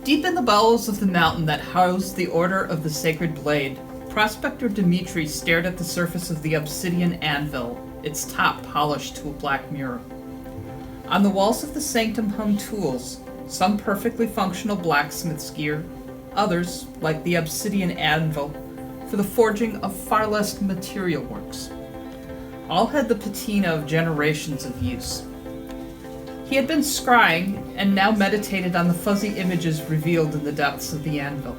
Deep in the bowels of the mountain that housed the Order of the Sacred Blade, Prospector Dmitri stared at the surface of the obsidian anvil, its top polished to a black mirror. On the walls of the sanctum hung tools, some perfectly functional blacksmith's gear, others, like the obsidian anvil, for the forging of far less material works. All had the patina of generations of use. He had been scrying, and now meditated on the fuzzy images revealed in the depths of the anvil.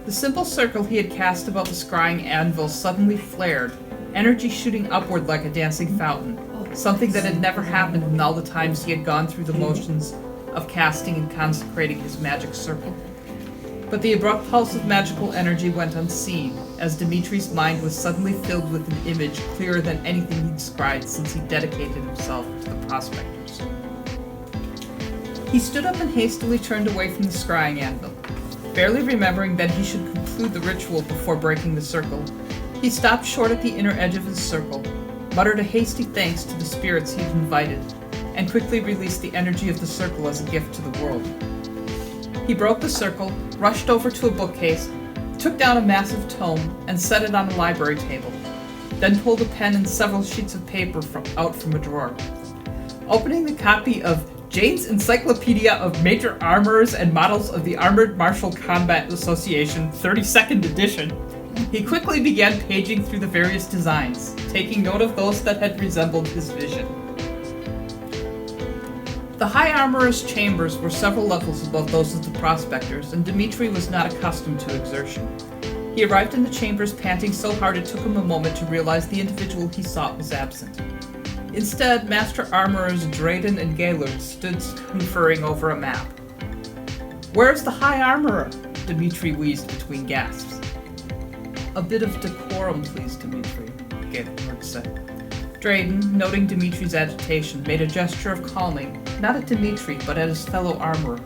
The simple circle he had cast about the scrying anvil suddenly flared, energy shooting upward like a dancing fountain, something that had never happened in all the times he had gone through the motions of casting and consecrating his magic circle. But the abrupt pulse of magical energy went unseen, as Dimitri's mind was suddenly filled with an image clearer than anything he'd scryed since he dedicated himself to the prospectors. He stood up and hastily turned away from the scrying anvil. Barely remembering that he should conclude the ritual before breaking the circle, he stopped short at the inner edge of his circle, muttered a hasty thanks to the spirits he'd invited, and quickly released the energy of the circle as a gift to the world. He broke the circle, rushed over to a bookcase, took down a massive tome, and set it on a library table, then pulled a pen and several sheets of paper out from a drawer. Opening the copy of Jane's Encyclopedia of Major Armorers and Models of the Armored Martial Combat Association, 32nd edition, he quickly began paging through the various designs, taking note of those that had resembled his vision. The High Armorer's chambers were several levels above those of the prospectors, and Dmitri was not accustomed to exertion. He arrived in the chambers panting so hard it took him a moment to realize the individual he sought was absent. Instead, Master Armorers Drayton and Gaylord stood conferring over a map. "Where's the High Armorer?" Dmitri wheezed between gasps. "A bit of decorum, please, Dmitri," Gaylord said. Drayton, noting Dimitri's agitation, made a gesture of calming, not at Dmitri, but at his fellow armorer.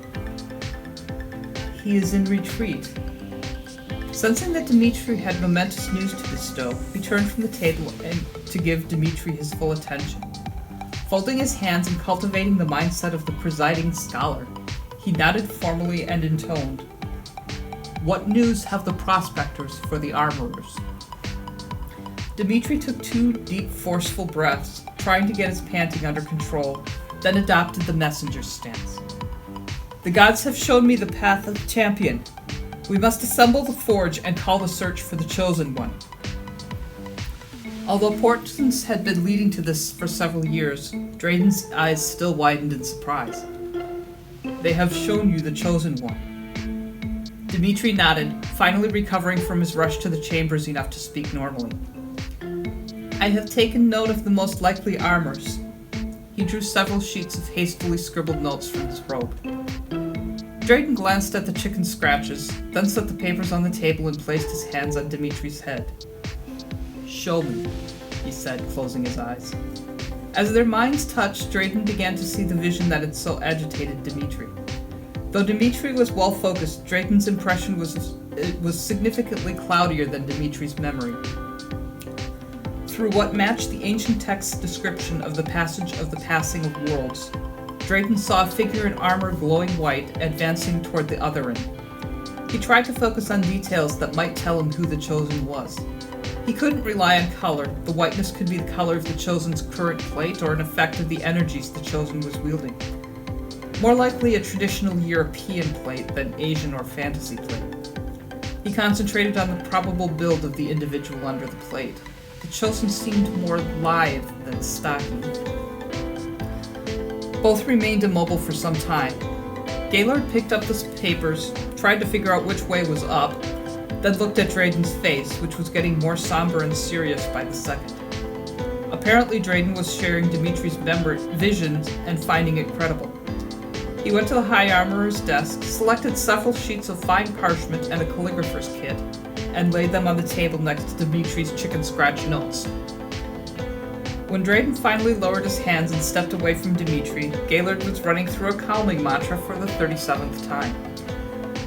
"He is in retreat." Sensing that Dmitri had momentous news to bestow, he turned from the table to give Dmitri his full attention. Folding his hands and cultivating the mindset of the presiding scholar, he nodded formally and intoned, "What news have the prospectors for the armorers?" Dmitri took 2 deep, forceful breaths, trying to get his panting under control, then adopted the messenger's stance. "The gods have shown me the path of the champion. We must assemble the forge and call the search for the chosen one." Although portents had been leading to this for several years, Drayton's eyes still widened in surprise. "They have shown you the chosen one." Dmitri nodded, finally recovering from his rush to the chambers enough to speak normally. "I have taken note of the most likely armors." He drew several sheets of hastily scribbled notes from his robe. Drayton glanced at the chicken scratches, then set the papers on the table and placed his hands on Dimitri's head. "Show me," he said, closing his eyes. As their minds touched, Drayton began to see the vision that had so agitated Dmitri. Though Dmitri was well focused, Drayton's impression was significantly cloudier than Dimitri's memory. Through what matched the ancient text's description of the passage of the passing of worlds, Drayton saw a figure in armor glowing white advancing toward the other end. He tried to focus on details that might tell him who the chosen was. He couldn't rely on color. The whiteness could be the color of the chosen's current plate or an effect of the energies the chosen was wielding. More likely a traditional European plate than Asian or fantasy plate. He concentrated on the probable build of the individual under the plate. The chosen seemed more lithe than stocky. Both remained immobile for some time. Gaylord picked up the papers, tried to figure out which way was up, then looked at Drayton's face, which was getting more somber and serious by the second. Apparently Drayton was sharing Dimitri's visions and finding it credible. He went to the High Armorer's desk, selected several sheets of fine parchment and a calligrapher's kit, and laid them on the table next to Dimitri's chicken scratch notes. When Drayton finally lowered his hands and stepped away from Dmitri, Gaylord was running through a calming mantra for the 37th time.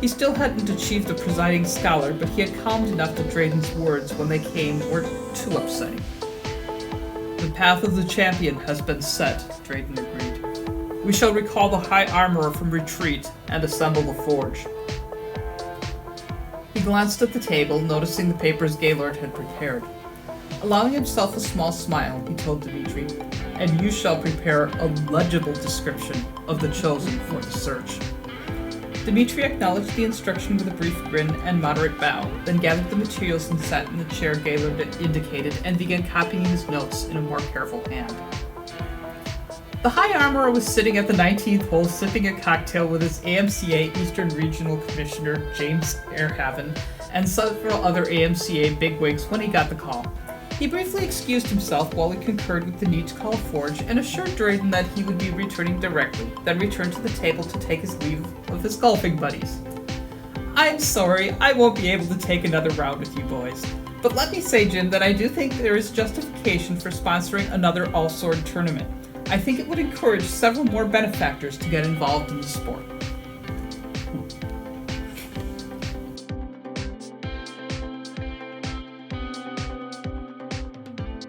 He still hadn't achieved the presiding scholar, but he had calmed enough that Drayton's words, when they came, weren't too upsetting. "The path of the champion has been set," Drayton agreed. We shall recall the High Armorer from retreat and assemble the forge. He glanced at the table, noticing the papers Gaylord had prepared. Allowing himself a small smile, he told Dimitri, "And you shall prepare a legible description of the chosen for the search." Dimitri acknowledged the instruction with a brief grin and moderate bow, then gathered the materials and sat in the chair Gaylord indicated and began copying his notes in a more careful hand. The High Armorer was sitting at the 19th hole sipping a cocktail with his AMCA Eastern Regional Commissioner James Airhaven and several other AMCA bigwigs when he got the call. He briefly excused himself while he concurred with the need to call Forge and assured Drayton that he would be returning directly, then returned to the table to take his leave of his golfing buddies. "I'm sorry, I won't be able to take another round with you boys. But let me say, Jim, that I do think there is justification for sponsoring another all-sword tournament. I think it would encourage several more benefactors to get involved in the sport."